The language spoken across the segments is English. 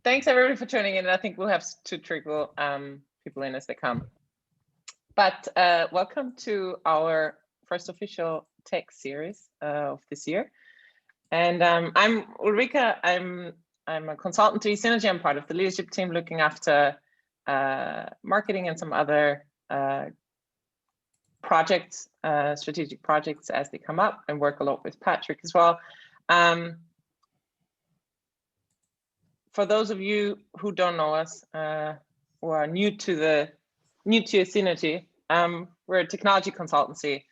thanks everybody for tuning in. I think we'll have to trickle people in as they come. But welcome to our first official tech series of this year. And I'm Ulrika. I'm a consultant to eSynergy. I'm part of the leadership team looking after marketing and some other projects, strategic projects as they come up, and work a lot with Patrick as well. For those of you who don't know us or are new to eSynergy, we're a technology consultancy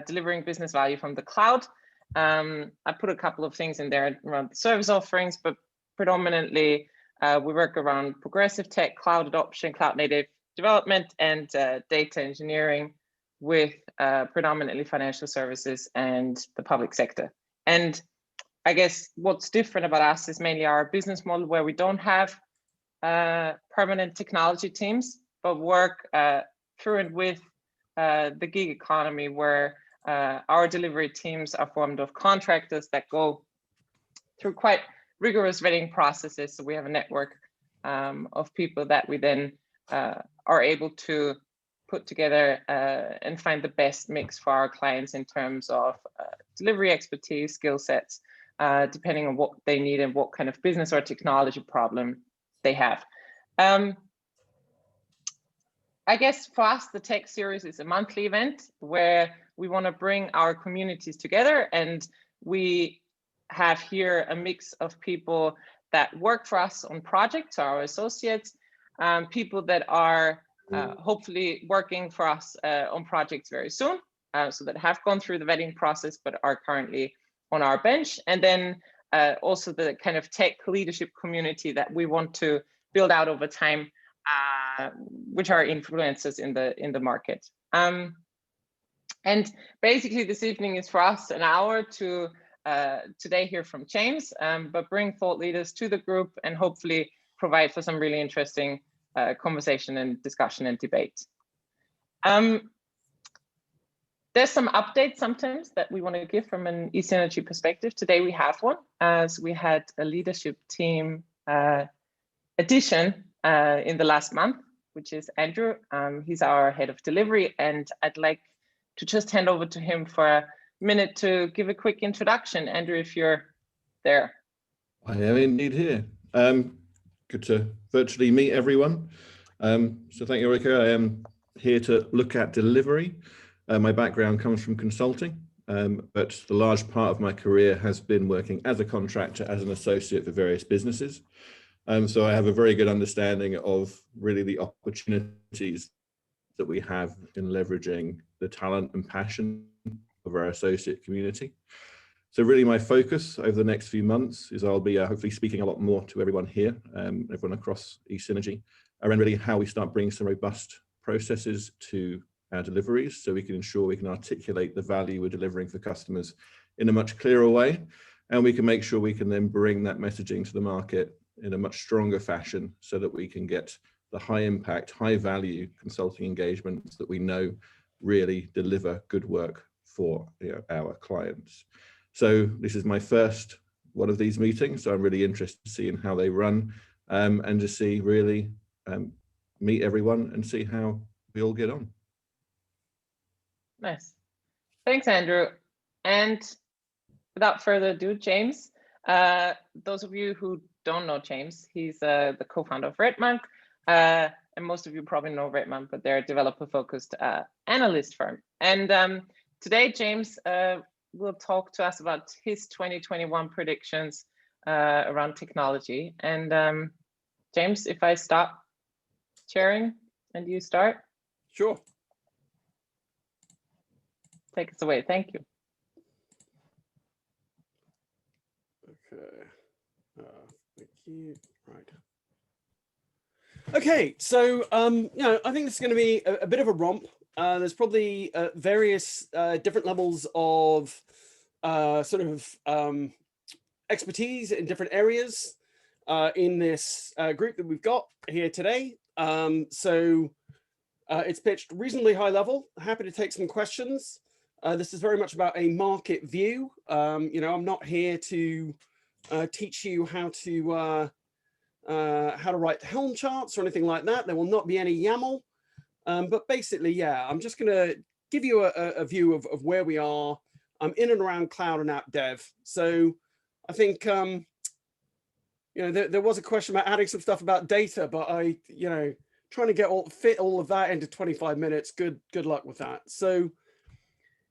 delivering business value from the cloud. I put a couple of things in there around the service offerings, but predominantly we work around progressive tech, cloud adoption, cloud native development, and data engineering with predominantly financial services and the public sector. And I guess what's different about us is mainly our business model, where we don't have permanent technology teams, but work through and with the gig economy, where our delivery teams are formed of contractors that go through quite rigorous vetting processes. So we have a network of people that we then are able to put together and find the best mix for our clients in terms of delivery expertise, skill sets, depending on what they need and what kind of business or technology problem they have. I guess for us, the tech series is a monthly event where we want to bring our communities together, and we have here a mix of people that work for us on projects, our associates, people that are hopefully working for us on projects very soon, so that have gone through the vetting process but are currently on our bench, and then also the kind of tech leadership community that we want to build out over time, which are influencers in the market. And basically this evening is for us an hour to today hear from James, but bring thought leaders to the group and hopefully provide for some really interesting conversation and discussion and debate. There's some updates sometimes that we want to give from an eSynergy perspective. Today we have one, as we had a leadership team addition in the last month, which is Andrew. He's our head of delivery, and I'd like to just hand over to him for a minute to give a quick introduction. Andrew, if you're there. I am indeed here. Good to virtually meet everyone. So thank you, Ulrika. I am here to look at delivery. My background comes from consulting, but the large part of my career has been working as a contractor, as an associate for various businesses. So I have a very good understanding of really the opportunities that we have in leveraging the talent and passion of our associate community. So really my focus over the next few months is I'll be hopefully speaking a lot more to everyone here, everyone across eSynergy, around really how we start bringing some robust processes to our deliveries, so we can ensure we can articulate the value we're delivering for customers in a much clearer way, and we can make sure we can then bring that messaging to the market in a much stronger fashion, so that we can get the high impact, high value consulting engagements that we know really deliver good work for our clients. So this is my first one of these meetings, so I'm really interested to see how they run, and to see really meet everyone and see how we all get on. Nice. Thanks, Andrew. And without further ado, James, those of you who don't know James, he's the co-founder of RedMonk. And most of you probably know RedMonk, but they're a developer-focused analyst firm. And today, James will talk to us about his 2021 predictions around technology. And James, if I stop sharing and you start. Sure. Take us away. Thank you. Okay. Thank you. Right. Okay. So, I think this is going to be a bit of a romp. There's probably various different levels of expertise in different areas in this group that we've got here today. It's pitched reasonably high level. Happy to take some questions. This is very much about a market view. I'm not here to teach you how to how to write Helm charts or anything like that. There will not be any YAML. But basically, yeah, I'm just going to give you a view of where we are in and around cloud and app dev. So I think, you know, there was a question about adding some stuff about data, but you know, trying to fit all of that into 25 minutes. Good luck with that. So,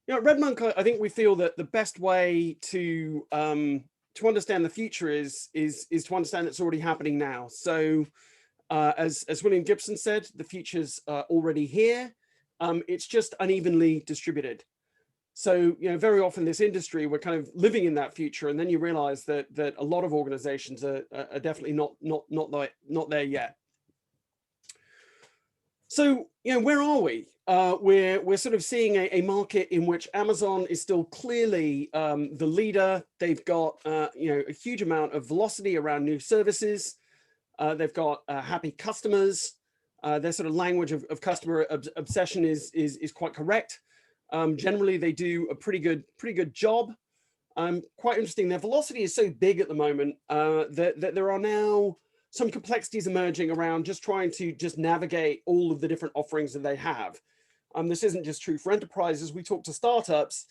you know, at RedMonk, I think we feel that the best way to understand the future is to understand it's already happening now. So as William Gibson said, the future's already here. It's just unevenly distributed. So, you know, very often in this industry, we're kind of living in that future, and then you realize that a lot of organizations are definitely not there yet. So, you know, where are we? We're sort of seeing a market in which Amazon is still clearly the leader. They've got you know, a huge amount of velocity around new services. They've got happy customers. Their sort of language of customer obsession is quite correct. Generally, they do a pretty good job. Quite interesting. Their velocity is so big at the moment that there are now some complexities emerging around just trying to navigate all of the different offerings that they have. This isn't just true for enterprises. We talk to startups,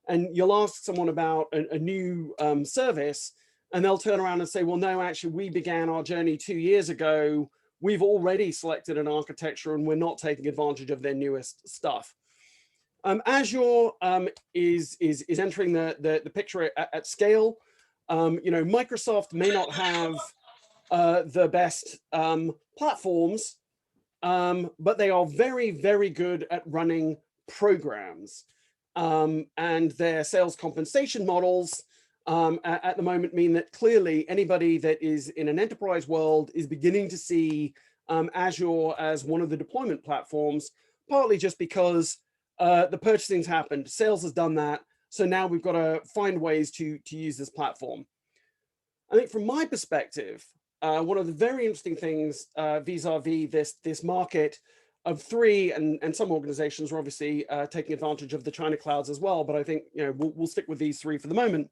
and you'll ask someone about a new service, and they'll turn around and say, well, no, actually, we began our journey 2 years ago. We've already selected an architecture, and we're not taking advantage of their newest stuff. Azure is entering the picture at scale. You know, Microsoft may not have the best platforms, but they are very good at running programs. And their sales compensation models at the moment mean that clearly anybody that is in an enterprise world is beginning to see Azure as one of the deployment platforms, partly just because the purchasing's happened, sales has done that. So now we've got to find ways to use this platform. I think from my perspective, one of the very interesting things vis-a-vis this market of three, and some organizations are obviously taking advantage of the China clouds as well, but I think, you know, we'll stick with these three for the moment,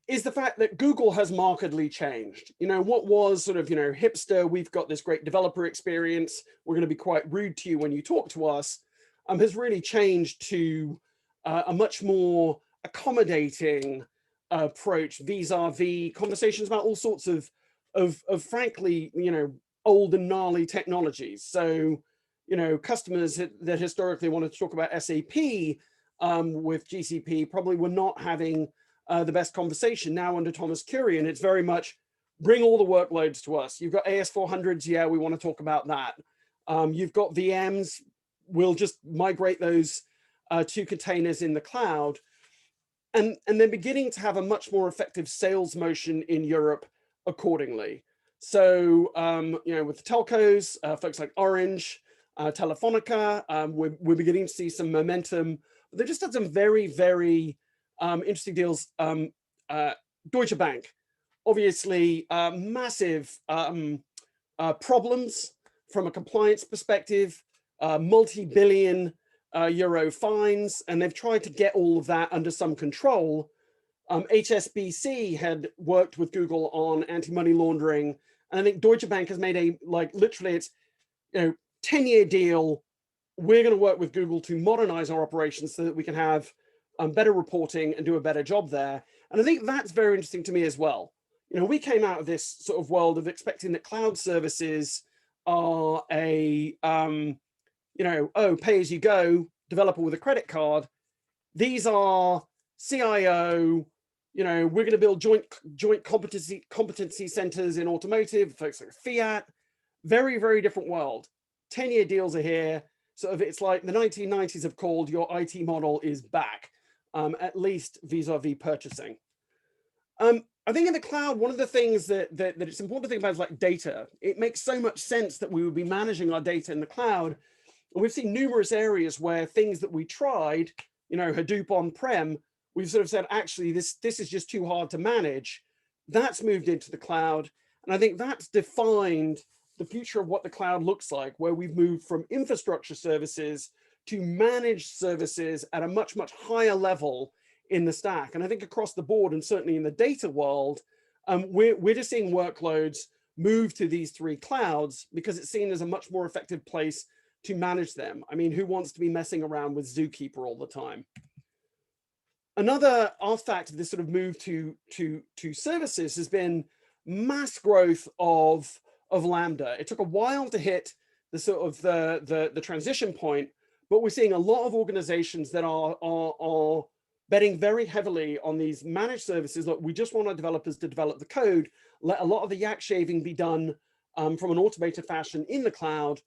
is the fact that Google has markedly changed. You know, what was sort of, you know, hipster, we've got this great developer experience, we're going to be quite rude to you when you talk to us, has really changed to a much more accommodating approach vis-a-vis conversations about all sorts of frankly, you know, old and gnarly technologies. So, you know, customers that historically wanted to talk about SAP with GCP probably were not having the best conversation. Now under Thomas Kurian, it's very much bring all the workloads to us. You've got AS400s, yeah, we want to talk about that. You've got VMs, we'll just migrate those to containers in the cloud. And they're beginning to have a much more effective sales motion in Europe accordingly. So, you know, with the telcos, folks like Orange, Telefonica, we're beginning to see some momentum. They just had some very interesting deals. Deutsche Bank, obviously massive problems from a compliance perspective, multi-billion euro fines, and they've tried to get all of that under some control. HSBC had worked with Google on anti-money laundering, and I think Deutsche Bank has made a, like, literally it's, you know, 10-year deal. We're going to work with Google to modernize our operations so that we can have better reporting and do a better job there. And I think that's very interesting to me as well. You know, we came out of this sort of world of expecting that cloud services are a, you know, oh, pay as you go, developer with a credit card. These are CIO, you know, we're going to build joint competency centers in automotive, folks like Fiat. Very different world. 10-year deals are here. Sort of, it's like the 1990s have called, your IT model is back, at least vis-a-vis purchasing. I think in the cloud, one of the things that it's important to think about is like data. It makes so much sense that we would be managing our data in the cloud. And we've seen numerous areas where things that we tried, you know, Hadoop on-prem, we've sort of said, actually, this is just too hard to manage. That's moved into the cloud. And I think that's defined the future of what the cloud looks like, where we've moved from infrastructure services to managed services at a much higher level in the stack. And I think across the board, and certainly in the data world, we're just seeing workloads move to these three clouds because it's seen as a much more effective place to manage them. I mean, who wants to be messing around with Zookeeper all the time? Another artifact of this sort of move to services has been mass growth of Lambda. It took a while to hit the sort of the transition point, but we're seeing a lot of organizations that are betting very heavily on these managed services. Look, we just want our developers to develop the code, let a lot of the yak shaving be done from an automated fashion in the cloud.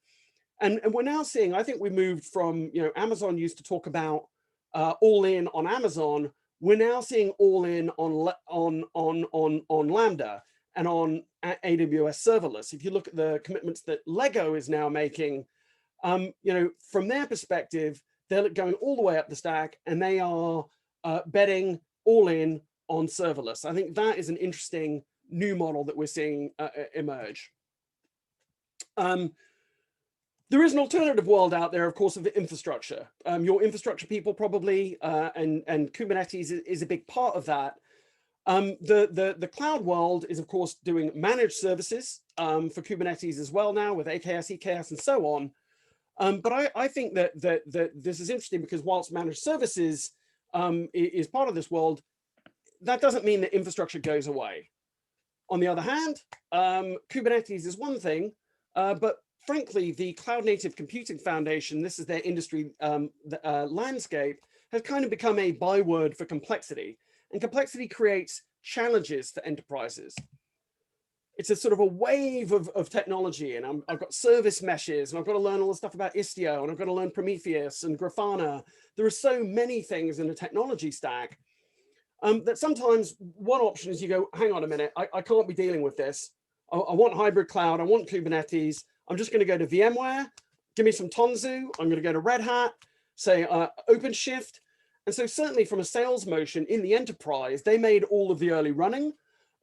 And we're now seeing, I think we moved from, Amazon used to talk about all in on Amazon. We're now seeing all in on Lambda and on AWS serverless. If you look at the commitments that Lego is now making, from their perspective, they're going all the way up the stack and they are betting all in on serverless. I think that is an interesting new model that we're seeing emerge. There is an alternative world out there, of course, of infrastructure. Your infrastructure people probably, and Kubernetes is a big part of that. The cloud world is, of course, doing managed services for Kubernetes as well now with AKS, EKS, and so on. But I think that this is interesting because whilst managed services is part of this world, that doesn't mean that infrastructure goes away. On the other hand, Kubernetes is one thing, but frankly, the Cloud Native Computing Foundation, this is their industry landscape, has kind of become a byword for complexity. And complexity creates challenges for enterprises. It's a sort of a wave of technology, and I've got service meshes, and I've got to learn all the stuff about Istio, and I've got to learn Prometheus and Grafana. There are so many things in the technology stack that sometimes one option is you go, hang on a minute, I can't be dealing with this. I want hybrid cloud, I want Kubernetes. I'm just going to go to VMware, give me some Tanzu. I'm going to go to Red Hat, say OpenShift. And so certainly from a sales motion in the enterprise, they made all of the early running.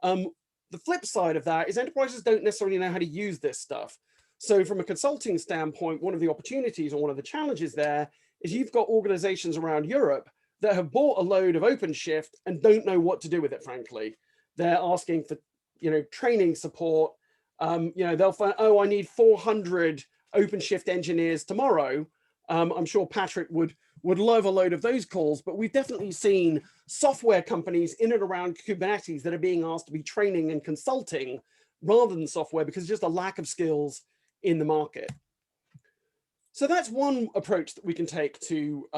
The flip side of that is enterprises don't necessarily know how to use this stuff. So from a consulting standpoint, one of the opportunities or one of the challenges there is you've got organizations around Europe that have bought a load of OpenShift and don't know what to do with it, frankly. They're asking for, training support. They'll find, oh, I need 400 OpenShift engineers tomorrow. I'm sure Patrick would love a load of those calls, but we've definitely seen software companies in and around Kubernetes that are being asked to be training and consulting rather than software because there's just a lack of skills in the market. So that's one approach that we can take to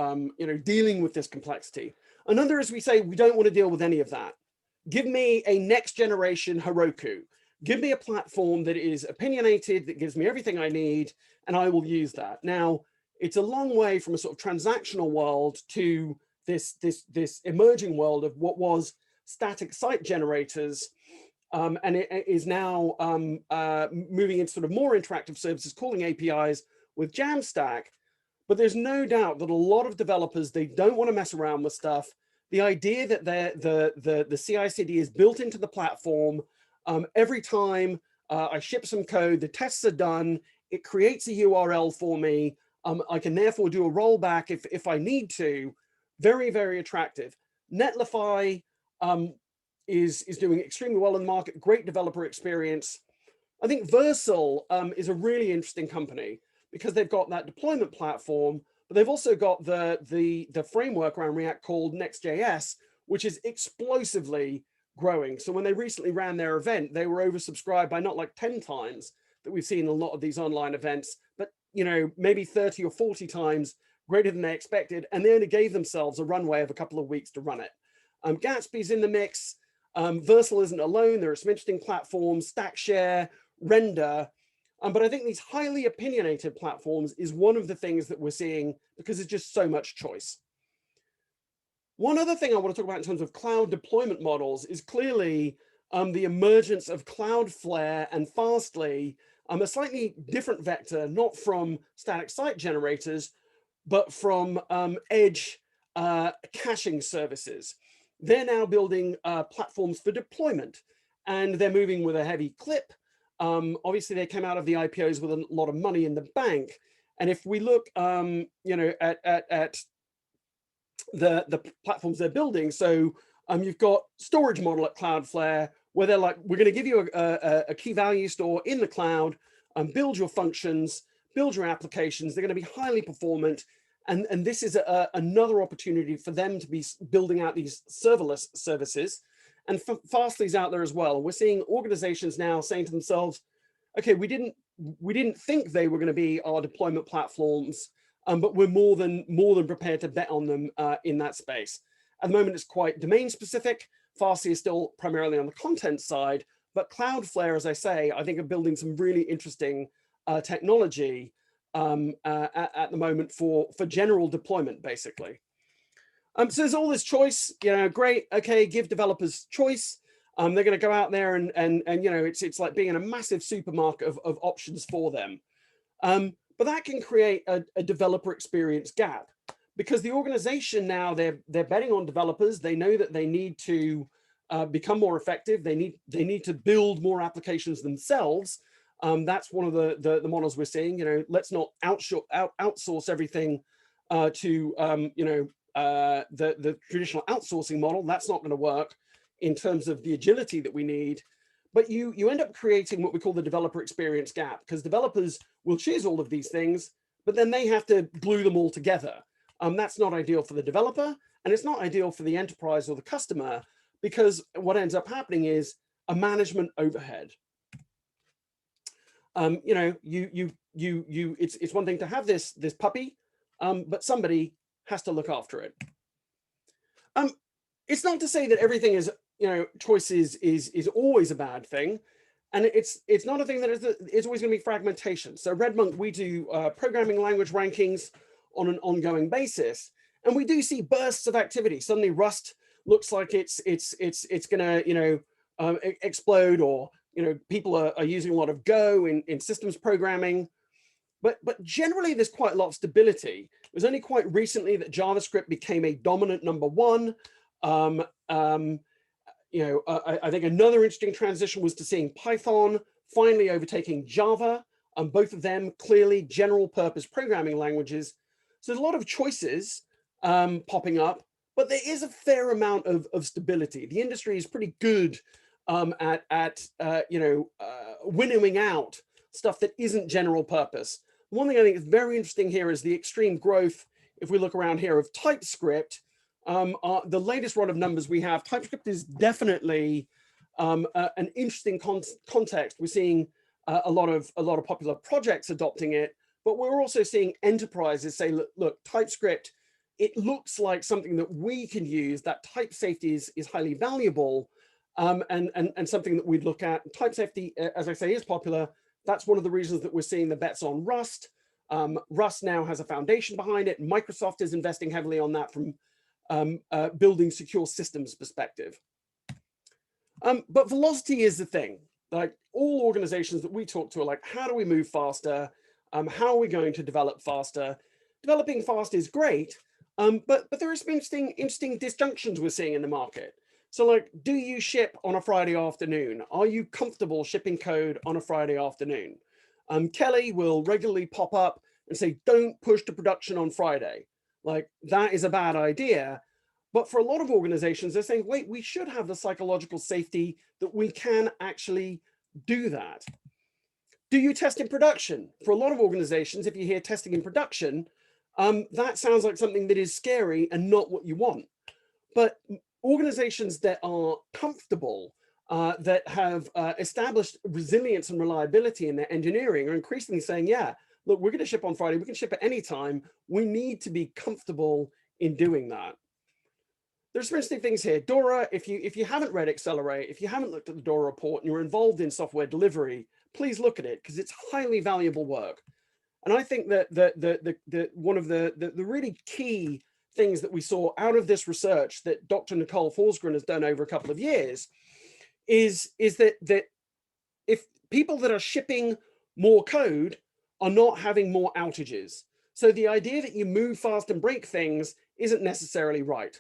dealing with this complexity. Another is we say we don't want to deal with any of that. Give me a next generation Heroku. Give me a platform that is opinionated, that gives me everything I need, and I will use that. Now, it's a long way from a sort of transactional world to this emerging world of what was static site generators, and it is now moving into sort of more interactive services, calling APIs with Jamstack. But there's no doubt that a lot of developers, they don't want to mess around with stuff. The idea that the CI/CD is built into the platform. Every time I ship some code, the tests are done, it creates a URL for me. I can therefore do a rollback if I need to. Very, very attractive. Netlify is doing extremely well in the market, great developer experience. I think Versal is a really interesting company because they've got that deployment platform, but they've also got the framework around React called Next.js, which is explosively growing. So when they recently ran their event, they were oversubscribed by not like 10 times that we've seen a lot of these online events, but maybe 30 or 40 times greater than they expected. And they only gave themselves a runway of a couple of weeks to run it. Gatsby's in the mix. Versal isn't alone. There are some interesting platforms, StackShare, Render. But I think these highly opinionated platforms is one of the things that we're seeing because there's just so much choice. One other thing I want to talk about in terms of cloud deployment models is clearly the emergence of Cloudflare and Fastly, a slightly different vector, not from static site generators, but from edge caching services. They're now building platforms for deployment, and they're moving with a heavy clip. Obviously, they came out of the IPOs with a lot of money in the bank. And if we look, at the platforms they're building, so you've got storage model at Cloudflare, where they're like, we're going to give you a key value store in the cloud, and build your functions, build your applications. They're going to be highly performant. And this is another opportunity for them to be building out these serverless services. And Fastly's out there as well. We're seeing organizations now saying to themselves, okay, we didn't think they were going to be our deployment platforms, but we're more than prepared to bet on them in that space. At the moment, it's quite domain specific. Fastly is still primarily on the content side, but Cloudflare, as I say, I think are building some really interesting technology at the moment for general deployment, basically. So there's all this choice, great, okay, give developers choice. They're going to go out there and it's like being in a massive supermarket of options for them. But that can create a developer experience gap, because the organization now, they're betting on developers. They know that they need to become more effective. They need to build more applications themselves. That's one of the models we're seeing. Let's not outsource everything to the traditional outsourcing model. That's not going to work in terms of the agility that we need. But you end up creating what we call the developer experience gap, because developers will choose all of these things, but then they have to glue them all together. That's not ideal for the developer, and it's not ideal for the enterprise or the customer, because what ends up happening is a management overhead. It's one thing to have this puppy, but somebody has to look after it. It's not to say that everything is, choice is always a bad thing, and it's not a thing that it's always going to be fragmentation. So RedMonk, we do programming language rankings on an ongoing basis, and we do see bursts of activity. Suddenly Rust looks like it's going to explode, or people are using a lot of Go in systems programming, but generally there's quite a lot of stability. It was only quite recently that JavaScript became a dominant #1. I think another interesting transition was to seeing Python finally overtaking Java. Both of them clearly general purpose programming languages. So there's a lot of choices popping up, but there is a fair amount of stability. The industry is pretty good at winnowing out stuff that isn't general purpose. One thing I think is very interesting here is the extreme growth, if we look around here, of TypeScript. The latest run of numbers we have, TypeScript is definitely an interesting context. We're seeing a lot of popular projects adopting it, but we're also seeing enterprises say, look, TypeScript, it looks like something that we can use. That type safety is highly valuable, and something that we'd look at. Type safety, as I say, is popular. That's one of the reasons that we're seeing the bets on Rust. Rust now has a foundation behind it. Microsoft is investing heavily on that from building secure systems perspective. But velocity is the thing. Like all organizations that we talk to are like, how do we move faster? How are we going to develop faster? Developing fast is great, but there are some interesting disjunctions we're seeing in the market. So like, do you ship on a Friday afternoon? Are you comfortable shipping code on a Friday afternoon? Kelly will regularly pop up and say, don't push to production on Friday. Like, that is a bad idea. But for a lot of organizations, they're saying, wait, we should have the psychological safety that we can actually do that. Do you test in production? For a lot of organizations, if you hear testing in production, that sounds like something that is scary and not what you want. But organizations that are comfortable, that have established resilience and reliability in their engineering are increasingly saying, yeah, look, we're going to ship on Friday. We can ship at any time. We need to be comfortable in doing that. There's some interesting things here. DORA, if you haven't read Accelerate, if you haven't looked at the DORA report and you're involved in software delivery, please look at it because it's highly valuable work. And I think that one of the really key things that we saw out of this research that Dr. Nicole Forsgren has done over a couple of years is that if people that are shipping more code are not having more outages. So the idea that you move fast and break things isn't necessarily right.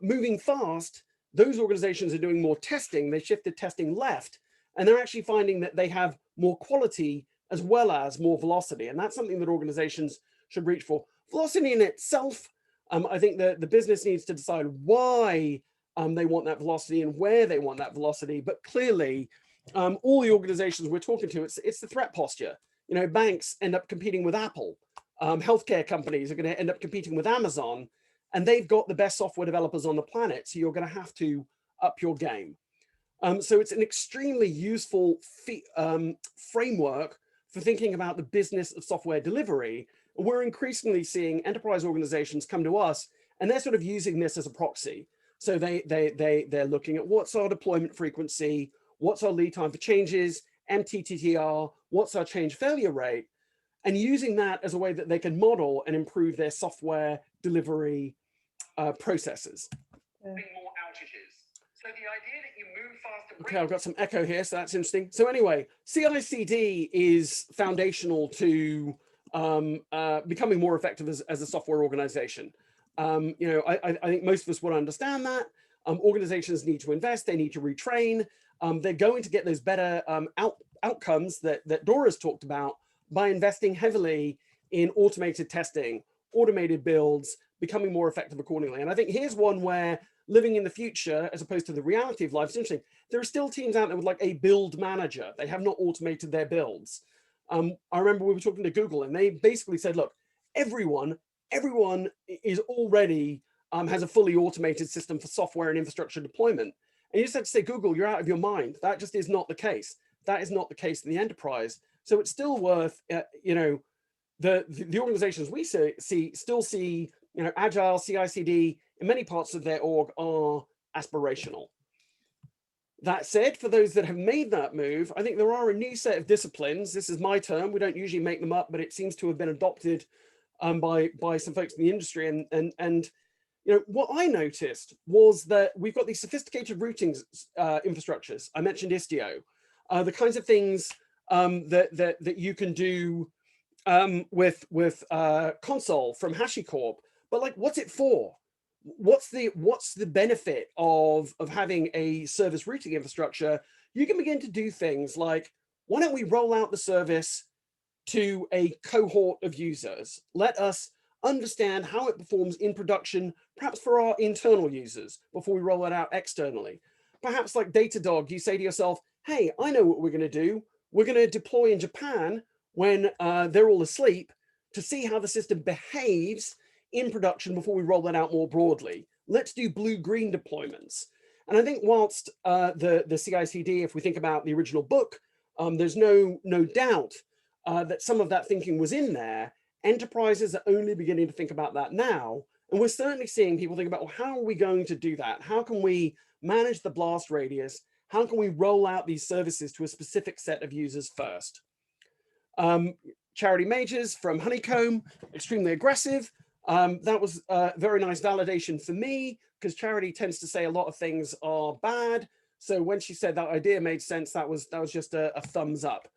Moving fast, those organizations are doing more testing. They shifted testing left, and they're actually finding that they have more quality as well as more velocity. And that's something that organizations should reach for. Velocity in itself, I think the business needs to decide why they want that velocity and where they want that velocity. But clearly, all the organizations we're talking to, it's the threat posture. You know, banks end up competing with Apple. Healthcare companies are going to end up competing with Amazon, and they've got the best software developers on the planet. So you're going to have to up your game. So it's an extremely useful framework for thinking about the business of software delivery. And we're increasingly seeing enterprise organizations come to us, and they're sort of using this as a proxy. So they're looking at what's our deployment frequency, what's our lead time for changes, MTTR, what's our change failure rate, and using that as a way that they can model and improve their software delivery processes. More outages. So the idea that you move faster. Okay, I've got some echo here, so that's interesting. So anyway, CI/CD is foundational to becoming more effective as a software organization. You know, I think most of us would understand that. Organizations need to invest, they need to retrain. They're going to get those better outcomes that Dora's talked about by investing heavily in automated testing, automated builds, becoming more effective accordingly. And I think here's one where living in the future, as opposed to the reality of life, is interesting. There are still teams out there with like a build manager. They have not automated their builds. I remember we were talking to Google, and they basically said, look, everyone is already has a fully automated system for software and infrastructure deployment. And you just have to say, Google, you're out of your mind. That just is not the case. That is not the case in the enterprise. So it's still worth, you know, the organizations we still see, you know, agile, CI/CD in many parts of their org are aspirational. That said, for those that have made that move, I think there are a new set of disciplines. This is my term. We don't usually make them up, but it seems to have been adopted by some folks in the industry. And you know, what I noticed was that we've got these sophisticated routing infrastructures. I mentioned Istio, the kinds of things that you can do with Console from HashiCorp. But like, what's it for? What's the benefit of having a service routing infrastructure? You can begin to do things like, why don't we roll out the service to a cohort of users? Let us understand how it performs in production, perhaps for our internal users, before we roll it out externally. Perhaps like Datadog, you say to yourself, hey, I know what we're going to do. We're going to deploy in Japan when they're all asleep to see how the system behaves in production before we roll that out more broadly. Let's do blue-green deployments. And I think whilst the CI/CD, if we think about the original book, there's no doubt that some of that thinking was in there. Enterprises are only beginning to think about that now. And we're certainly seeing people think about, well, how are we going to do that? How can we manage the blast radius? How can we roll out these services to a specific set of users first? Charity Majors from Honeycomb, extremely aggressive. That was very nice validation for me, because Charity tends to say a lot of things are bad. So when she said that idea made sense, that was just a thumbs up.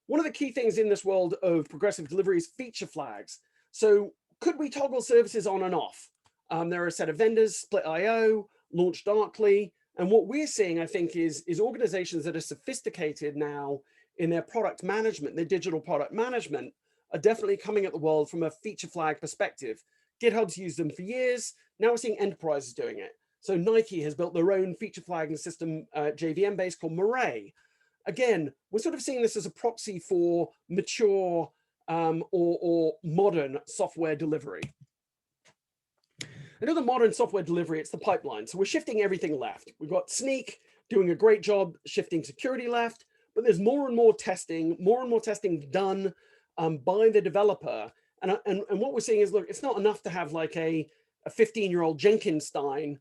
One of the key things in this world of progressive delivery is feature flags. So could we toggle services on and off? There are a set of vendors, Split.io, Launch Darkly. And what we're seeing, I think, is organizations that are sophisticated now in their product management, their digital product management, are definitely coming at the world from a feature flag perspective. GitHub's used them for years. Now we're seeing enterprises doing it. So Nike has built their own feature flagging system, JVM based, called Mirai. Again, we're sort of seeing this as a proxy for mature or modern software delivery. Another modern software delivery, it's the pipeline. So we're shifting everything left. We've got Sneak doing a great job shifting security left, but there's more and more testing done by the developer. And what we're seeing is, look, it's not enough to have like a 15-year-old Jenkinstein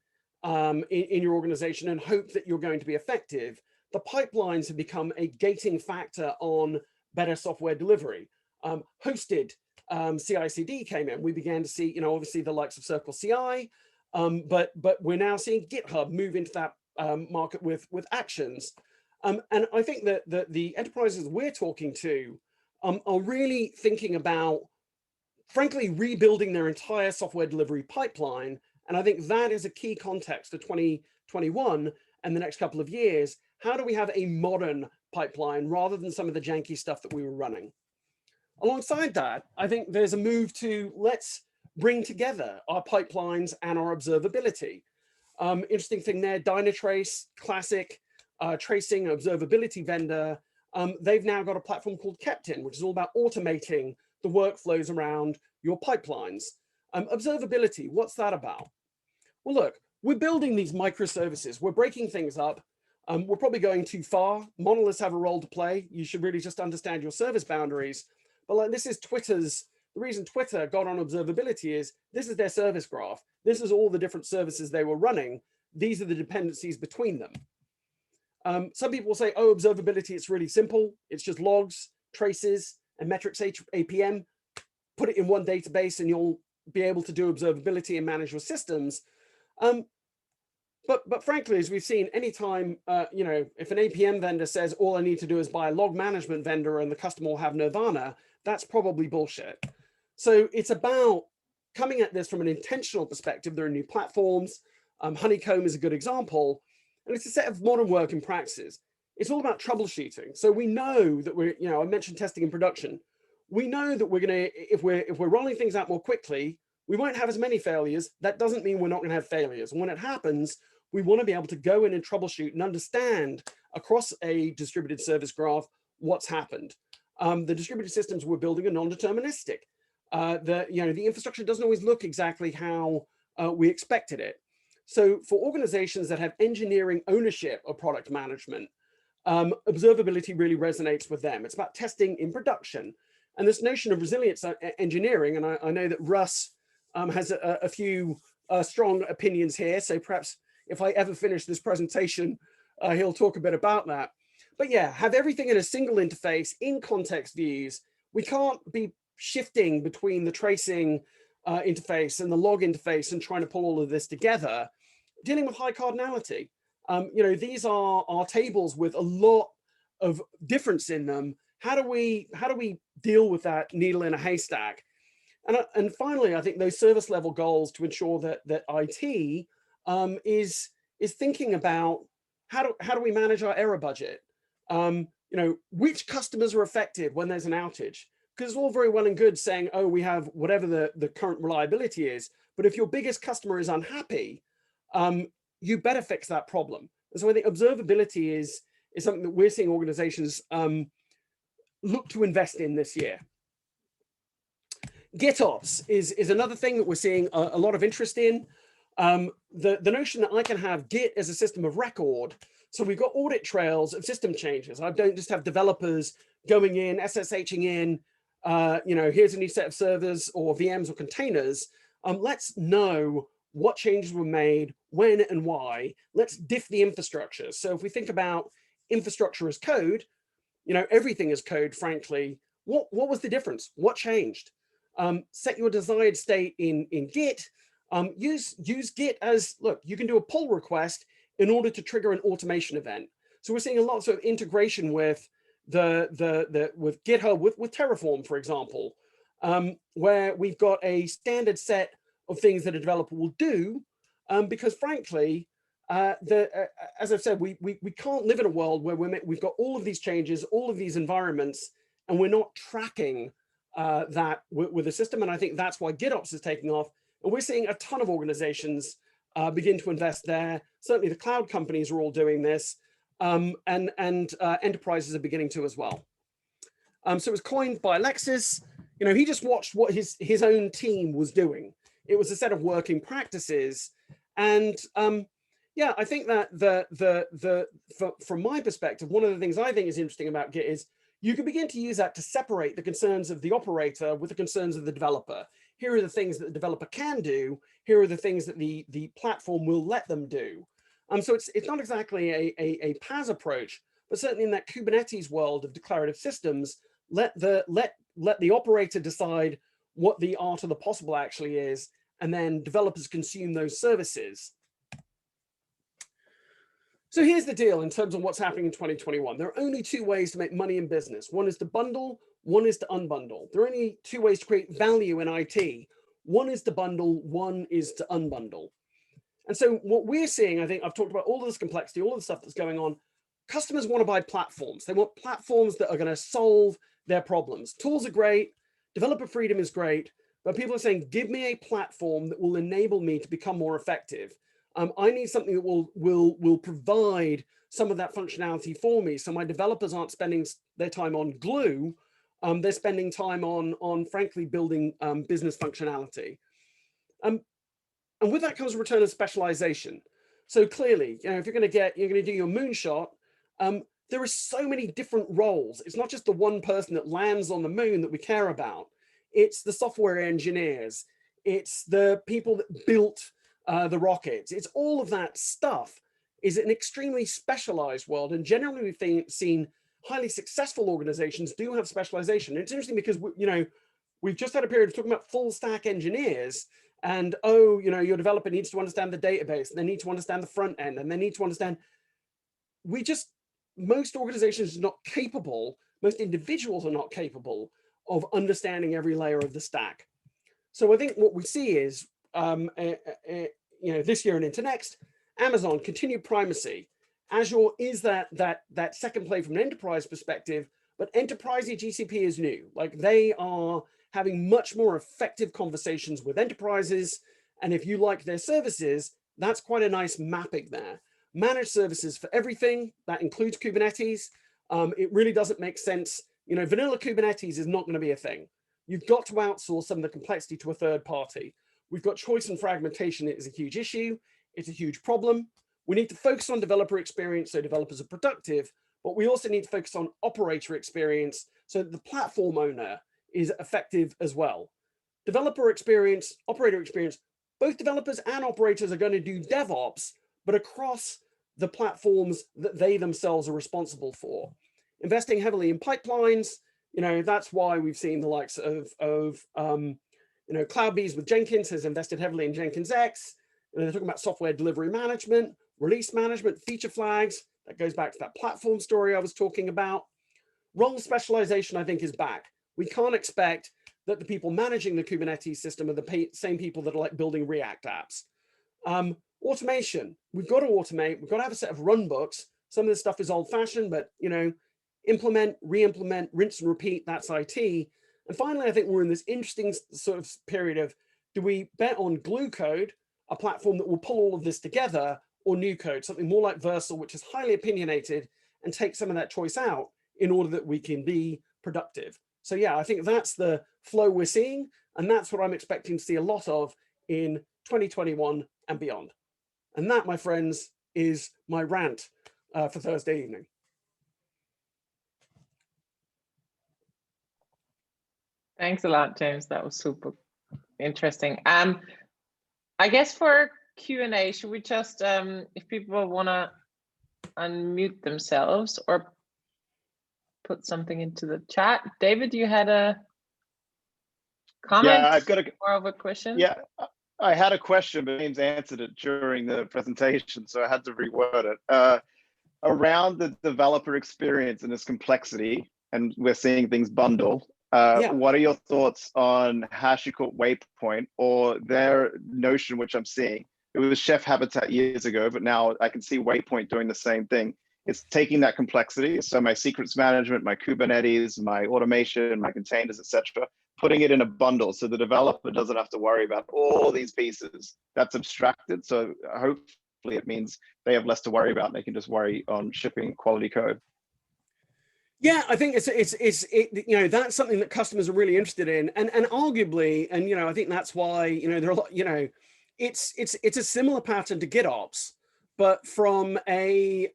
in your organization and hope that you're going to be effective. The pipelines have become a gating factor on better software delivery. Hosted CI/CD came in. We began to see, obviously the likes of Circle CI, but we're now seeing GitHub move into that market with Actions. And I think that the enterprises we're talking to are really thinking about, frankly, rebuilding their entire software delivery pipeline. And I think that is a key context for 2021 and the next couple of years. How do we have a modern pipeline rather than some of the janky stuff that we were running? Alongside that, I think there's a move to let's bring together our pipelines and our observability. Interesting thing there, Dynatrace, classic tracing observability vendor. They've now got a platform called Captain, which is all about automating the workflows around your pipelines. Observability, what's that about? Well, look, we're building these microservices. We're breaking things up. We're probably going too far. Monoliths have a role to play. You should really just understand your service boundaries. But like, this is the reason Twitter got on observability is this is their service graph. This is all the different services they were running. These are the dependencies between them. Some people will say, oh, observability, it's really simple. It's just logs, traces, and metrics APM. Put it in one database and you'll be able to do observability and manage your systems. But frankly, as we've seen, anytime, if an APM vendor says, all I need to do is buy a log management vendor and the customer will have nirvana, that's probably bullshit. So it's about coming at this from an intentional perspective. There are new platforms. Honeycomb is a good example. And it's a set of modern working practices. It's all about troubleshooting. So we know that I mentioned testing in production. We know that we're going to, if we're rolling things out more quickly, we won't have as many failures. That doesn't mean we're not going to have failures. And when it happens, we want to be able to go in and troubleshoot and understand across a distributed service graph what's happened. The distributed systems we're building are non-deterministic. The infrastructure doesn't always look exactly how we expected it. So for organizations that have engineering ownership of product management, observability really resonates with them. It's about testing in production. And this notion of resilience engineering, and I know that Russ has a few strong opinions here. So perhaps if I ever finish this presentation, he'll talk a bit about that. But yeah, have everything in a single interface in context views. We can't be shifting between the tracing interface and the log interface and trying to pull all of this together. Dealing with high cardinality. These are our tables with a lot of difference in them. How do we deal with that needle in a haystack? And finally, I think those service level goals to ensure that IT is thinking about how do we manage our error budget? Which customers are affected when there's an outage? Because it's all very well and good saying, oh, we have whatever the current reliability is, but if your biggest customer is unhappy, you better fix that problem. And so I think observability is something that we're seeing organizations look to invest in this year. GitOps is another thing that we're seeing a lot of interest in. The notion that I can have Git as a system of record. So we've got audit trails of system changes. I don't just have developers going in, SSHing in, here's a new set of servers or VMs or containers. Let's know what changes were made, when and why. Let's diff the infrastructure. So if we think about infrastructure as code, everything is code, frankly. What was the difference? What changed? Set your desired state in Git. Use Git as, look, you can do a pull request in order to trigger an automation event. So we're seeing a lot of integration with with GitHub, with Terraform, for example, where we've got a standard set of things that a developer will do, because frankly, as I've said, we can't live in a world where we've got all of these changes, all of these environments, and we're not tracking that with the system. And I think that's why GitOps is taking off. And we're seeing a ton of organizations begin to invest there. Certainly the cloud companies are all doing this, and enterprises are beginning to as well. So it was coined by Alexis. He just watched what his own team was doing. It was a set of working practices. And yeah, I think that from my perspective, one of the things I think is interesting about Git is you can begin to use that to separate the concerns of the operator with the concerns of the developer. Here are the things that the developer can do. Here are the things that the platform will let them do. So it's not exactly a PaaS approach, but certainly in that Kubernetes world of declarative systems, let the operator decide what the art of the possible actually is, and then developers consume those services. So here's the deal in terms of what's happening in 2021. There are only two ways to make money in business. One is to bundle, one is to unbundle. There are only two ways to create value in IT. One is to bundle, one is to unbundle. And so what we're seeing, I think I've talked about all of this complexity, all of the stuff that's going on. Customers want to buy platforms. They want platforms that are going to solve their problems. Tools are great. Developer freedom is great. But people are saying, give me a platform that will enable me to become more effective. I need something that will provide some of that functionality for me. So my developers aren't spending their time on glue. They're spending time on frankly, building business functionality. And with that comes a return of specialization. So clearly, if you're going to do your moonshot, there are so many different roles. It's not just the one person that lands on the moon that we care about. It's the software engineers. It's the people that built the rockets. It's all of that stuff is an extremely specialized world. And generally we've seen highly successful organizations do have specialization. It's interesting because, we've just had a period of talking about full stack engineers and, your developer needs to understand the database, and they need to understand the front end, and they need to understand, most organizations are not capable, most individuals are not capable of understanding every layer of the stack. So I think what we see is, this year and into next, Amazon continued primacy. Azure is that second play from an enterprise perspective, but Enterprisey GCP is new. Like, they are having much more effective conversations with enterprises. And if you like their services, that's quite a nice mapping there. Managed services for everything, that includes Kubernetes. It really doesn't make sense. Vanilla Kubernetes is not going to be a thing. You've got to outsource some of the complexity to a third party. We've got choice and fragmentation. It is a huge issue. It's a huge problem. We need to focus on developer experience so developers are productive, but we also need to focus on operator experience so that the platform owner is effective as well. Developer experience, operator experience, both developers and operators are going to do DevOps, but across the platforms that they themselves are responsible for. Investing heavily in pipelines, that's why we've seen the likes of CloudBees with Jenkins has invested heavily in Jenkins X. They're talking about software delivery management, release management, feature flags. That goes back to that platform story I was talking about. Role specialization, I think, is back. We can't expect that the people managing the Kubernetes system are the same people that are like building React apps. Automation, we've got to automate. We've got to have a set of runbooks. Some of this stuff is old fashioned, but implement, re-implement, rinse and repeat, that's IT. And finally, I think we're in this interesting sort of period of, do we bet on Gluecode, a platform that will pull all of this together, or NewCode, something more like Versal, which is highly opinionated, and take some of that choice out in order that we can be productive. So yeah, I think that's the flow we're seeing, and that's what I'm expecting to see a lot of in 2021 and beyond. And that, my friends, is my rant for Thursday evening. Thanks a lot, James. That was super interesting. I guess for Q&A, should we just, if people want to unmute themselves or put something into the chat. David, you had a comment? Yeah, I've got more of a question. Yeah, I had a question, but James answered it during the presentation, so I had to reword it. Around the developer experience and its complexity, and we're seeing things bundle. What are your thoughts on HashiCorp Waypoint, or their notion, which I'm seeing? It was Chef Habitat years ago, but now I can see Waypoint doing the same thing. It's taking that complexity, so my secrets management, my Kubernetes, my automation, my containers, etc., putting it in a bundle so the developer doesn't have to worry about all these pieces. That's abstracted, so hopefully it means they have less to worry about. They can just worry on shipping quality code. Yeah, I think it's that's something that customers are really interested in, and arguably, and I think that's why there are a lot, it's a similar pattern to GitOps, but from a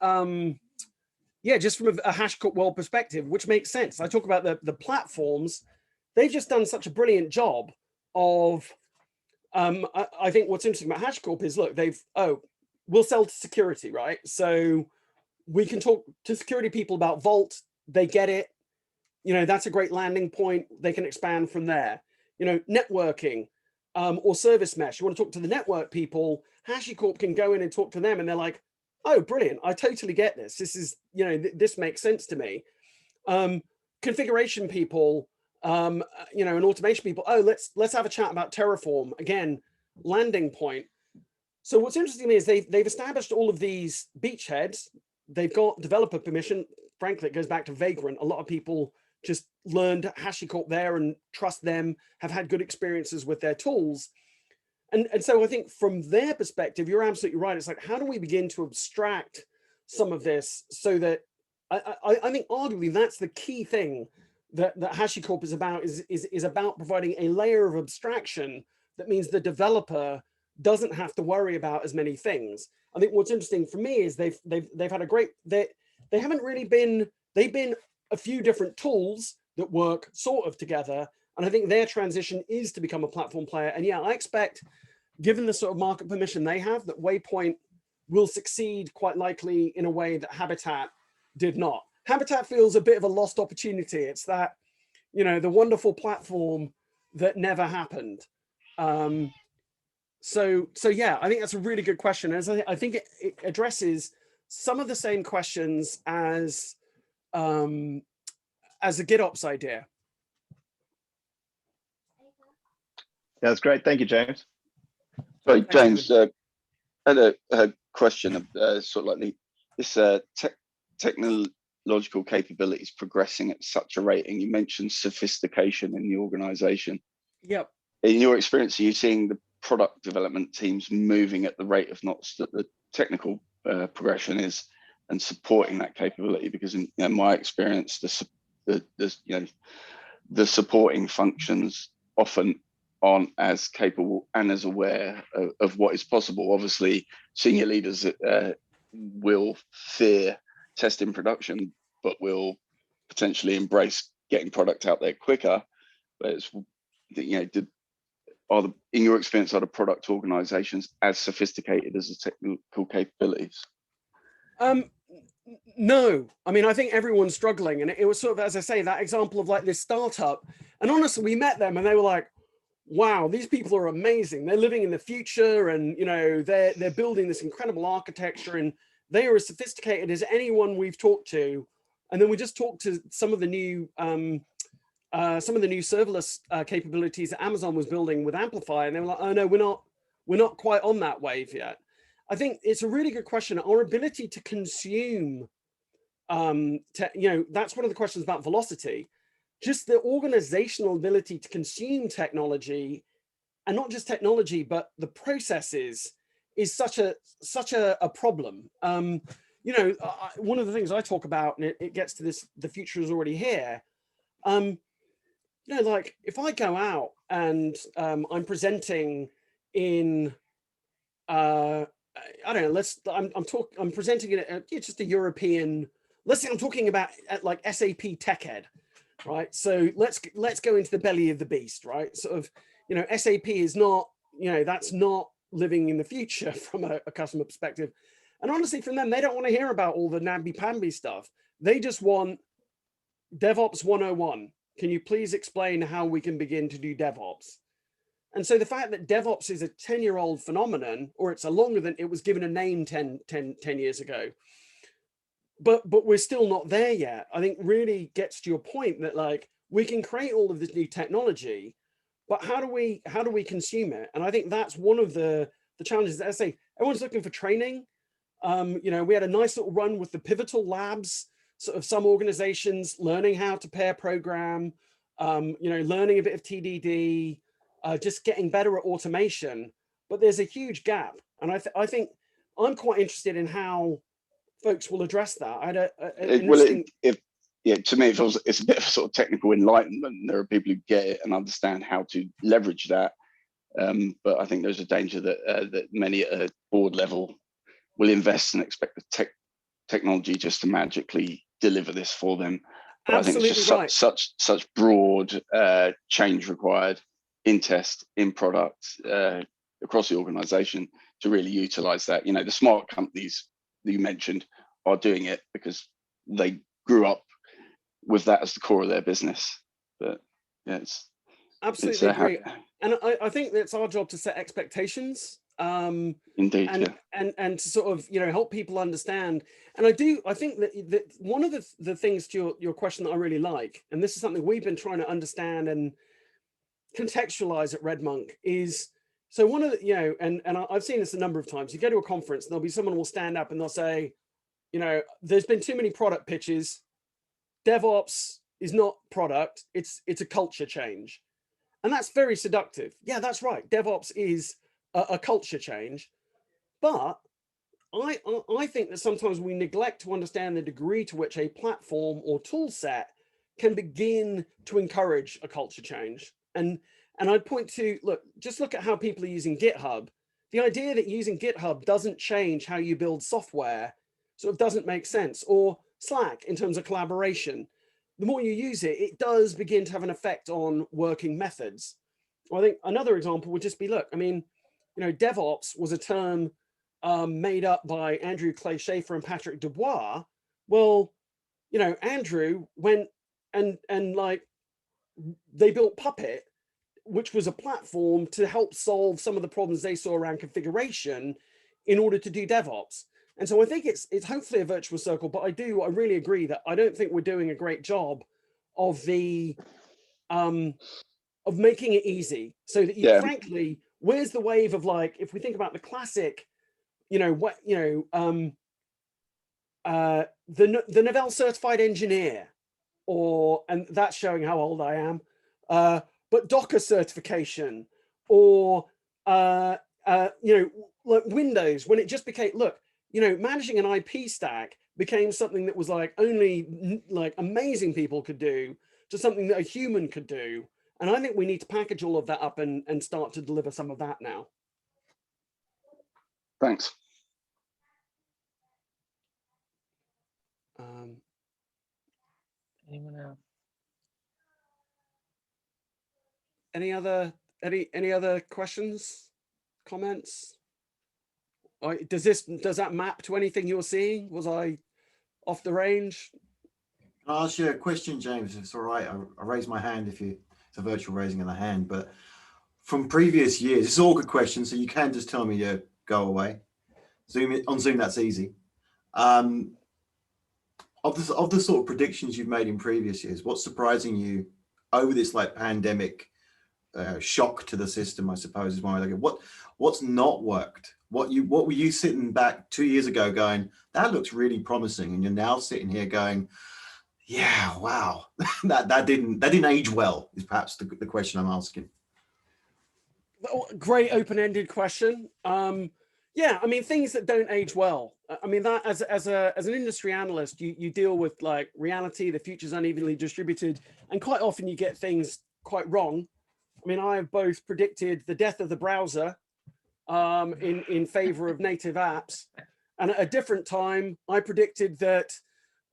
just from a HashiCorp world perspective, which makes sense. I talk about the platforms. They've just done such a brilliant job of I think what's interesting about HashiCorp is, look, we'll sell to security, right? So we can talk to security people about Vault. They get it. That's a great landing point. They can expand from there. Networking or service mesh. You want to talk to the network people, HashiCorp can go in and talk to them, and they're like, oh, brilliant. I totally get this. This is, this makes sense to me. Configuration people, and automation people. Oh, let's have a chat about Terraform. Again, landing point. So what's interesting is they've established all of these beachheads. They've got developer permission. Frankly, it goes back to Vagrant. A lot of people just learned HashiCorp there and trust them, have had good experiences with their tools. And so I think from their perspective, you're absolutely right. It's like, how do we begin to abstract some of this so that I think arguably that's the key thing that HashiCorp is about, is about providing a layer of abstraction that means the developer doesn't have to worry about as many things. I think what's interesting for me is they've had a great, they haven't really been, they've been a few different tools that work sort of together. And I think their transition is to become a platform player. And yeah, I expect, given the sort of market permission they have, that Waypoint will succeed quite likely in a way that Habitat did not. Habitat feels a bit of a lost opportunity. It's that, you know, the wonderful platform that never happened. So yeah, I think that's a really good question. As I think it addresses some of the same questions as the GitOps idea. Yeah, that's great. Thank you, James. Sorry, James, I had a question, sort of like this technological capabilities progressing at such a rate, and you mentioned sophistication in the organization. Yep. In your experience, are you seeing the product development teams moving at the rate of knots that the technical progression is, and supporting that capability? Because in my experience, the supporting functions often aren't as capable and as aware of what is possible. Obviously, senior leaders will fear testing production, but will potentially embrace getting product out there quicker. But it's, in your experience, are the product organizations as sophisticated as the technical capabilities? No, I mean, I think everyone's struggling, and it was sort of, as I say, that example of like this startup. And honestly, we met them and they were like, wow, these people are amazing. They're living in the future, and they're building this incredible architecture, and they are as sophisticated as anyone we've talked to. And then we just talked to some of the new serverless capabilities that Amazon was building with Amplify, and they were like, oh no, we're not quite on that wave yet. I think it's a really good question. Our ability to consume, that's one of the questions about velocity. Just the organizational ability to consume technology, and not just technology, but the processes, is such a problem. One of the things I talk about, and it gets to this, the future is already here. Like if I go out and I'm presenting in, I don't know, I'm presenting it at just a European, let's say I'm talking about at like SAP TechEd. Right, so let's go into the belly of the beast, right? Sort of, SAP is not, that's not living in the future from a customer perspective. And honestly, from them, they don't want to hear about all the namby-pamby stuff. They just want DevOps 101. Can you please explain how we can begin to do DevOps? And so the fact that DevOps is a 10-year-old phenomenon, or it's a longer than, it was given a name 10 years ago, but we're still not there yet. I think really gets to your point that like we can create all of this new technology, but how do we consume it? And I think that's one of the challenges. That I say, everyone's looking for training. We had a nice little run with the Pivotal Labs, sort of some organizations learning how to pair program, learning a bit of TDD, just getting better at automation. But there's a huge gap, and I think I'm quite interested in how folks will address that. I had to me, it feels it's a bit of sort of technical enlightenment. There are people who get it and understand how to leverage that, but I think there's a danger that many at a board level will invest and expect the technology just to magically deliver this for them. But absolutely, I think it's just such broad change required in test, in product, across the organization to really utilize that. The smart companies that you mentioned are doing it because they grew up with that as the core of their business. But yeah, it's absolutely agree. And I think that's our job to set expectations. Indeed, and to sort of help people understand. And I think that one of the things to your question that I really like, and this is something we've been trying to understand and contextualize at RedMonk, is so one of the and I've seen this a number of times. You go to a conference and there'll be someone will stand up and they'll say, there's been too many product pitches. DevOps is not product, it's a culture change. And that's very seductive. Yeah, that's right. DevOps is a culture change. But I think that sometimes we neglect to understand the degree to which a platform or tool set can begin to encourage a culture change. And I'd point to, just look at how people are using GitHub. The idea that using GitHub doesn't change how you build software sort of doesn't make sense. Or Slack in terms of collaboration. The more you use it, it does begin to have an effect on working methods. Well, I think another example would just be, look, I mean, you know, DevOps was a term made up by Andrew Clay Schaefer and Patrick Dubois. Well, you know, Andrew went and like they built Puppet, which was a platform to help solve some of the problems they saw around configuration in order to do DevOps. And so I think it's hopefully a virtuous circle, but I really agree that I don't think we're doing a great job of the of making it easy so that you frankly, where's the wave of, like, if we think about the classic, you know, what, you know, the Novell certified engineer, or, and that's showing how old I am, but Docker certification, or, you know, like Windows, when it just became, look, you know, managing an IP stack became something that was like only like amazing people could do, to something that a human could do. And I think we need to package all of that up and start to deliver some of that now. Thanks. Anyone else? Any other questions, comments? Does that map to anything you're seeing? Was I off the range? Can I ask you a question, James? If it's all right, I raise my hand if it's a virtual raising of the hand. But from previous years, this is all good questions, so you can just tell me to go away. On Zoom, that's easy. Of the sort of predictions you've made in previous years, what's surprising you over this like pandemic shock to the system, I suppose, is my idea. What's not worked? What were you sitting back 2 years ago going, that looks really promising, and you're now sitting here going, yeah, wow, that didn't age well, is perhaps the question I'm asking. Great open-ended question. Yeah, I mean, things that don't age well. I mean, that as an industry analyst, you deal with like reality, the future's unevenly distributed, and quite often you get things quite wrong. I mean, I have both predicted the death of the browser in favor of native apps, and at a different time, I predicted that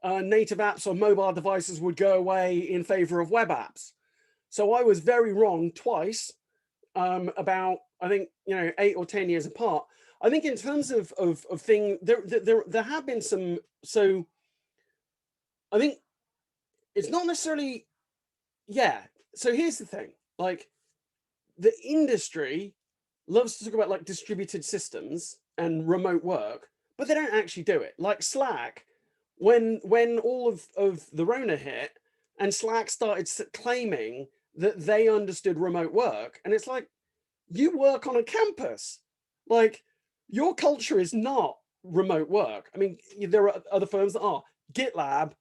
native apps on mobile devices would go away in favor of web apps. So I was very wrong twice, about, I think, you know, 8 or 10 years apart. I think in terms of thing, there have been some, so I think it's not necessarily, yeah. So here's the thing, like the industry loves to talk about like distributed systems and remote work, but they don't actually do it. Like Slack, when all of the Rona hit and Slack started claiming that they understood remote work, and it's like, you work on a campus, like your culture is not remote work. I mean, there are other firms that are. GitLab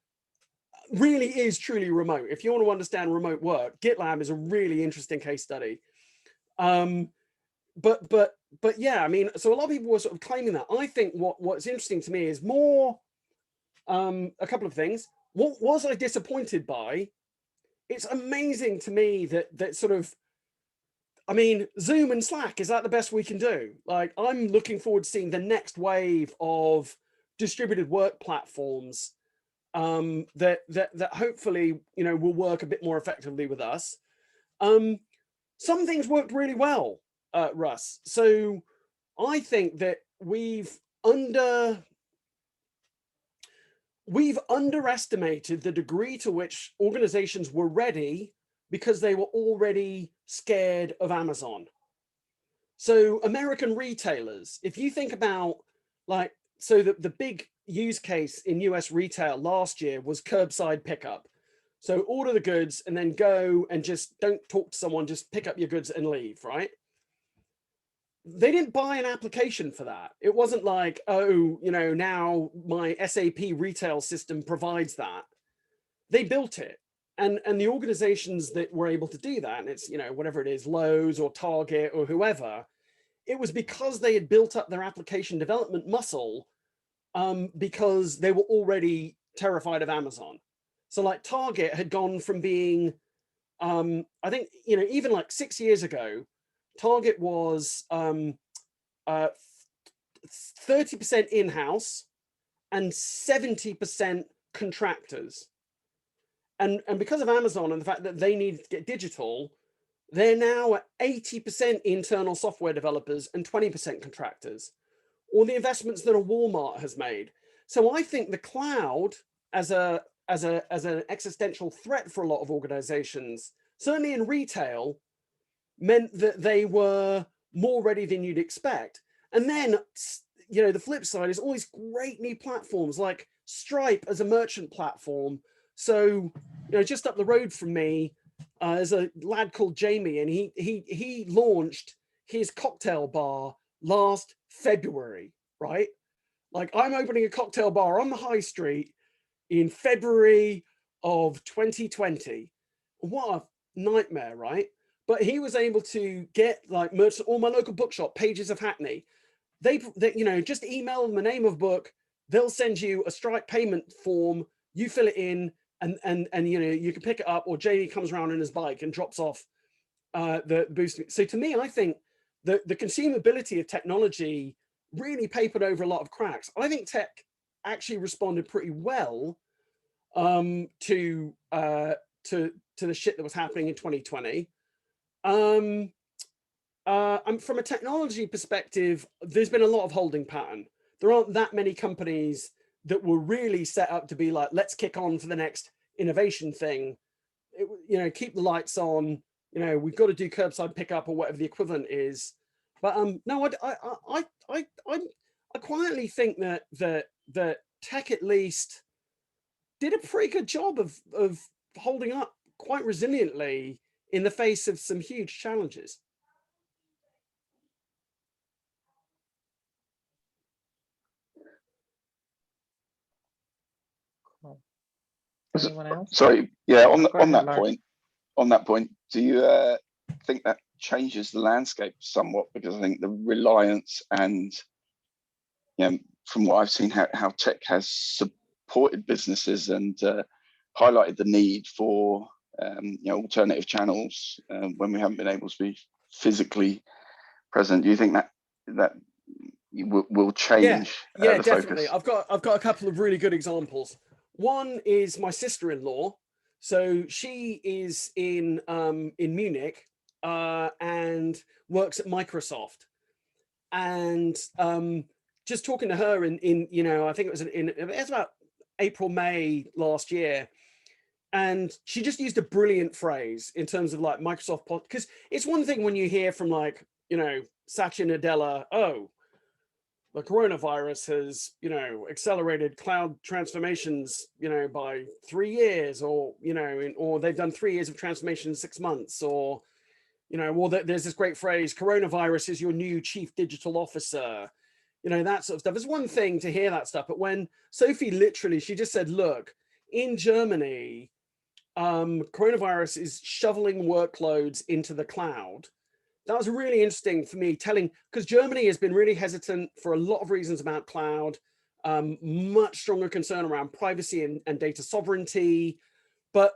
really is truly remote. If you want to understand remote work, GitLab is a really interesting case study. But yeah, I mean, so a lot of people were sort of claiming that. I think what's interesting to me is more a couple of things. What was I disappointed by? It's amazing to me that sort of, I mean, Zoom and Slack, is that the best we can do? Like, I'm looking forward to seeing the next wave of distributed work platforms that hopefully, you know, will work a bit more effectively with us. Some things worked really well, Russ. So I think that we've underestimated the degree to which organizations were ready because they were already scared of Amazon. So American retailers, if you think about like, so the big use case in US retail last year was curbside pickup. So order the goods and then go and just don't talk to someone, just pick up your goods and leave, right? They didn't buy an application for that. It wasn't like, oh, you know, now my SAP retail system provides that. They built it. And the organizations that were able to do that, and it's, you know, whatever it is, Lowe's or Target or whoever, it was because they had built up their application development muscle, because they were already terrified of Amazon. So like Target had gone from being, I think, you know, even like 6 years ago, Target was 30% in-house and 70% contractors. And because of Amazon and the fact that they needed to get digital, they're now at 80% internal software developers and 20% contractors, or the investments that a Walmart has made. So I think the cloud as an existential threat for a lot of organizations, certainly in retail, meant that they were more ready than you'd expect. And then, you know, the flip side is all these great new platforms like Stripe as a merchant platform. So, you know, just up the road from me, there's a lad called Jamie, and he launched his cocktail bar last February, right? Like, I'm opening a cocktail bar on the high street in February of 2020. What a nightmare, right? But he was able to get like all my local bookshop, Pages of Hackney. They, you know, just email them the name of book. They'll send you a Stripe payment form. You fill it in, and you know, you can pick it up, or Jamie comes around on his bike and drops off the boost. So to me, I think the consumability of technology really papered over a lot of cracks. I think tech actually responded pretty well to the shit that was happening in 2020. From a technology perspective, there's been a lot of holding pattern. There aren't that many companies that were really set up to be like, let's kick on for the next innovation thing. You know, keep the lights on. You know, we've got to do curbside pickup or whatever the equivalent is. But no, I quietly think that tech at least did a pretty good job of holding up quite resiliently in the face of some huge challenges. Cool. Anyone else? Sorry, yeah, on that Lars. point, do you think that changes the landscape somewhat? Because I think the reliance and, you know, from what I've seen, how tech has supported businesses and highlighted the need for you know, alternative channels when we haven't been able to be physically present. Do you think that will change? Yeah, the definitely. focus? I've got a couple of really good examples. One is my sister-in-law. So she is in Munich and works at Microsoft. And just talking to her in you know, I think it was about April, May last year. And she just used a brilliant phrase in terms of like Microsoft, because it's one thing when you hear from like, you know, Satya Nadella, oh, the coronavirus has, you know, accelerated cloud transformations, you know, by 3 years, or, you know, or they've done 3 years of transformation in 6 months, or, you know, well, there's this great phrase, coronavirus is your new chief digital officer, you know, that sort of stuff. It's one thing to hear that stuff, but when Sophie literally, she just said, look, in Germany, coronavirus is shoveling workloads into the cloud. That was really interesting for me, because Germany has been really hesitant for a lot of reasons about cloud, much stronger concern around privacy and data sovereignty. But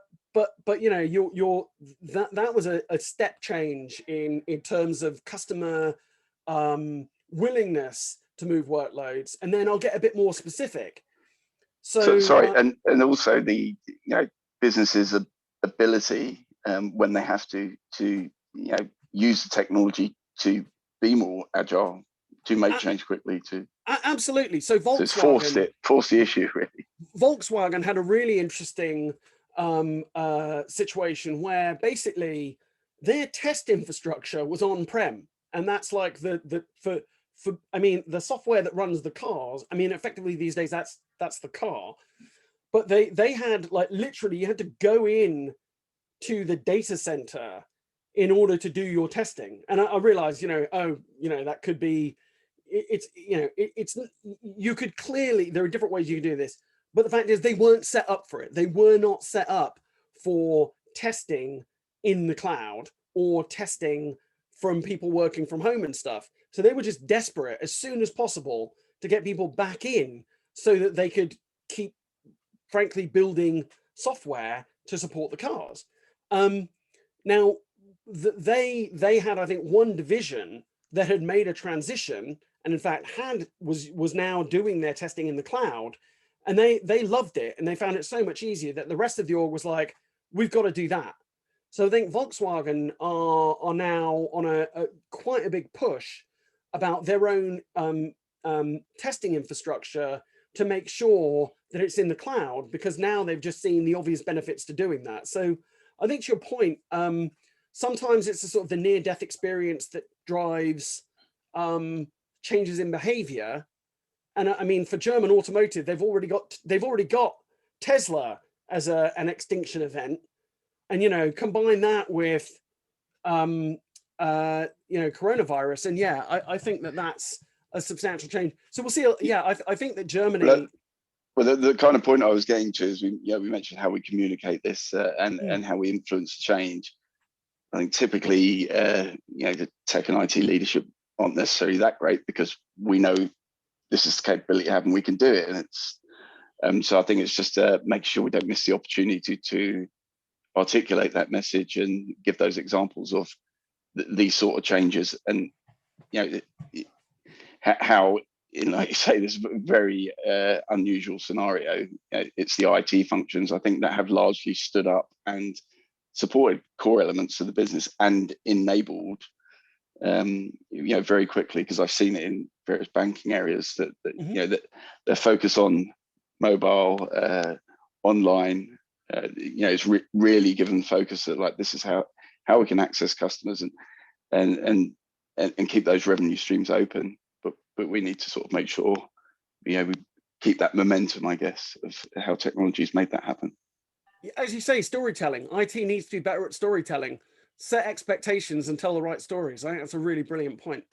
you know, that was a step change in terms of customer willingness to move workloads. And then I'll get a bit more specific. So sorry, and also the, you know, businesses' ability when they have to you know, use the technology to be more agile, to make change quickly, to absolutely. So Volkswagen, so it's forced the issue really. Volkswagen had a really interesting situation where basically their test infrastructure was on-prem, and that's like for I mean, the software that runs the cars. I mean, effectively these days that's the car, but they had like literally you had to go in to the data center in order to do your testing. And I realized, you know, oh, you know, that could be, it's, you know, it's, you could clearly, there are different ways you can do this, but the fact is they weren't set up for it. They were not set up for testing in the cloud or testing from people working from home and stuff. So they were just desperate as soon as possible to get people back in so that they could keep, frankly, building software to support the cars. Now, they had, I think, one division that had made a transition, and in fact was now doing their testing in the cloud, and they loved it, and they found it so much easier that the rest of the org was like, we've got to do that. So I think Volkswagen are now on a quite a big push about their own testing infrastructure to make sure that it's in the cloud, because now they've just seen the obvious benefits to doing that. So I think to your point, sometimes it's a sort of the near-death experience that drives changes in behavior. And I mean, for German automotive, they've already got Tesla as an extinction event, and combine that with coronavirus, and I think that's a substantial change. So we'll see. I think that Germany. Well, the kind of point I was getting to is we mentioned how we communicate this and how we influence change. I think typically, the tech and IT leadership aren't necessarily that great, because we know this is the capability to have and we can do it. And it's so I think it's just make sure we don't miss the opportunity to articulate that message and give those examples of these sort of changes, and how, like you say, this very unusual scenario. It's the IT functions, I think, that have largely stood up and supported core elements of the business and enabled very quickly, because I've seen it in various banking areas that that their focus on mobile, online, it's really given focus that, like, this is how we can access customers and keep those revenue streams open. But we need to sort of make sure we keep that momentum, I guess, of how technology's made that happen. As you say, storytelling. IT needs to be better at storytelling. Set expectations and tell the right stories. I think that's a really brilliant point.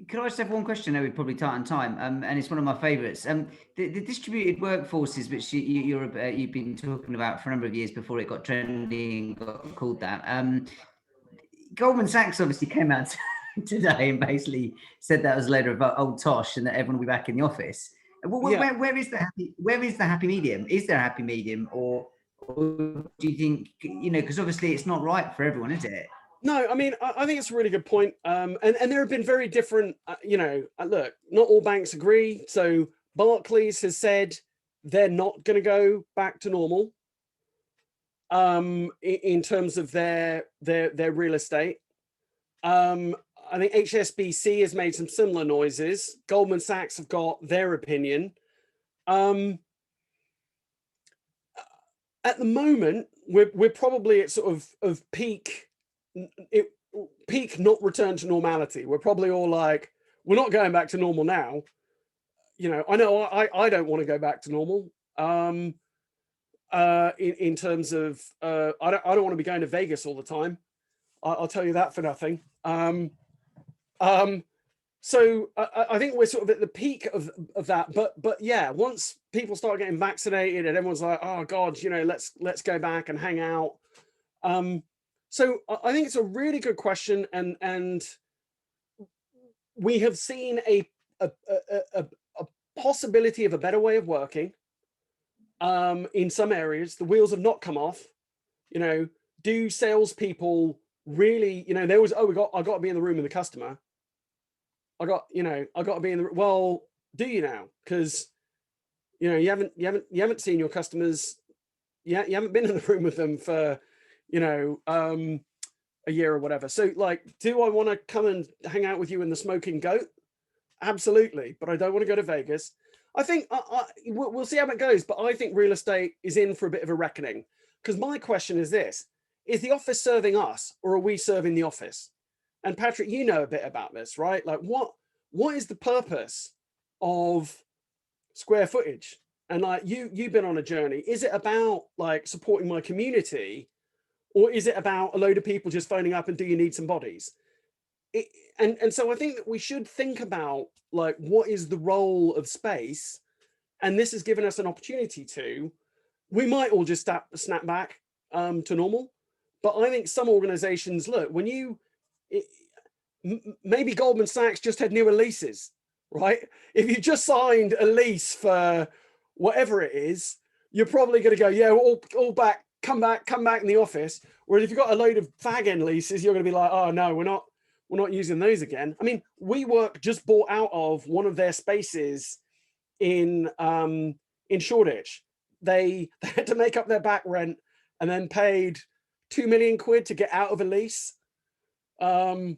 Could I just have one question? I know we're probably tight on time, and it's one of my favourites. The distributed workforces, which you've been talking about for a number of years before it got trending, got called that. Goldman Sachs obviously came out today and basically said that was a load of old tosh and that everyone will be back in the office. Where is the happy medium? Is there a happy medium, or do you think, because obviously it's not right for everyone, is it? No, I mean, I think it's a really good point. And there have been very different, look, not all banks agree. So Barclays has said they're not going to go back to normal in terms of their real estate. I think HSBC has made some similar noises. Goldman Sachs have got their opinion. At the moment, we're probably at sort of peak not return to normality. We're probably all like, we're not going back to normal now. I know I don't want to go back to normal. In terms of I don't want to be going to Vegas all the time. I'll tell you that for nothing. So I think we're sort of at the peak of that. But yeah, once people start getting vaccinated and everyone's like, oh God, let's go back and hang out. So I think it's a really good question, and we have seen a possibility of a better way of working in some areas. The wheels have not come off. Do salespeople really? There was I got to be in the room with the customer. I got to be in the. Well, do you now? Because you haven't seen your customers. You haven't been in the room with them for a year or whatever. So, like, do I want to come and hang out with you in the Smoking Goat? Absolutely, but I don't want to go to Vegas. I think we'll see how it goes, but I think real estate is in for a bit of a reckoning. Because my question is this: is the office serving us, or are we serving the office? And Patrick, you know a bit about this, right? Like, what is the purpose of square footage? And like, you've been on a journey. Is it about like supporting my community, or is it about a load of people just phoning up and do you need some bodies? And so I think that we should think about like, what is the role of space? And this has given us an opportunity to. We might all just snap back to normal, but I think some organizations, look, when maybe Goldman Sachs just had newer leases, right? If you just signed a lease for whatever it is, you're probably going to go, yeah, all back, come back in the office. Whereas if you've got a load of fag-end leases, you're going to be like, oh no, we're not using those again. I mean, WeWork just bought out of one of their spaces in Shoreditch. They had to make up their back rent and then paid 2 million quid to get out of a lease. You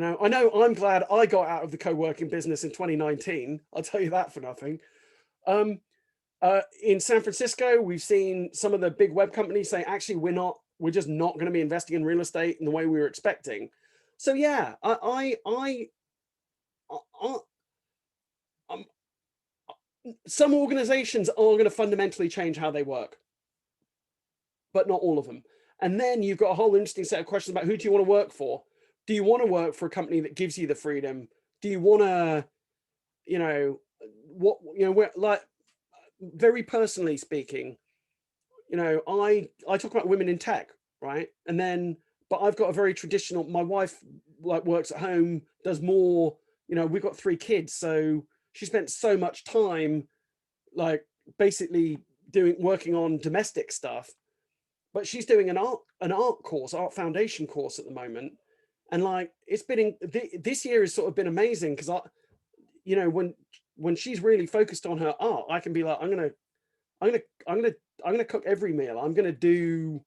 know I'm glad I got out of the co-working business in 2019. I'll tell you that for nothing. In San Francisco, we've seen some of the big web companies say, actually, we're just not going to be investing in real estate in the way we were expecting. So yeah, some organizations are going to fundamentally change how they work, but not all of them. And then you've got a whole interesting set of questions about who do you want to work for? Do you want to work for a company that gives you the freedom? Do you want to, you know, like, very personally speaking, you know, I talk about women in tech, right? And then, but I've got a very traditional, my wife like works at home, does more, you know, we've got 3 kids. So she spent so much time like basically working on domestic stuff, but she's doing an art foundation course at the moment. And like, it's been, this year has sort of been amazing because you know, when she's really focused on her art, I can be like, I'm gonna cook every meal. I'm gonna do,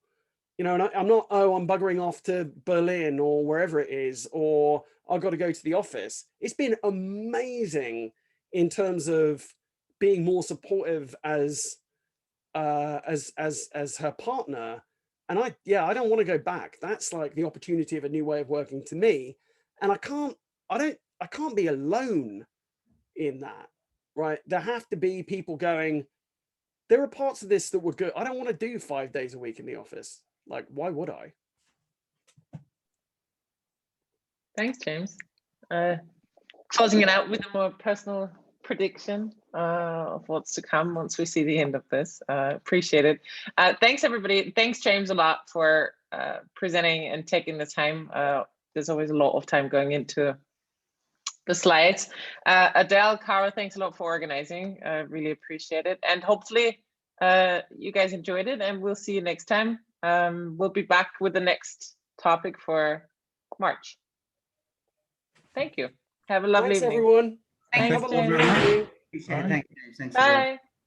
you know, and I'm not, oh, I'm buggering off to Berlin or wherever it is, or I've got to go to the office. It's been amazing in terms of being more supportive as her partner. And I don't want to go back. That's like the opportunity of a new way of working to me. And I can't be alone in that, right? There have to be people going, there are parts of this that were good. I don't want to do 5 days a week in the office. Like, why would I? Thanks, James. Closing it out with a more personal prediction of what's to come once we see the end of this. Appreciate it. Thanks, everybody. Thanks, James, a lot for presenting and taking the time. There's always a lot of time going into the slides. Adele, Cara, thanks a lot for organizing. Really appreciate it. And hopefully you guys enjoyed it, and we'll see you next time. We'll be back with the next topic for March. Thank you. Have a lovely evening. Everyone. Thanks, Have a lovely evening. Appreciate it. Thanks, James. Thanks. Bye.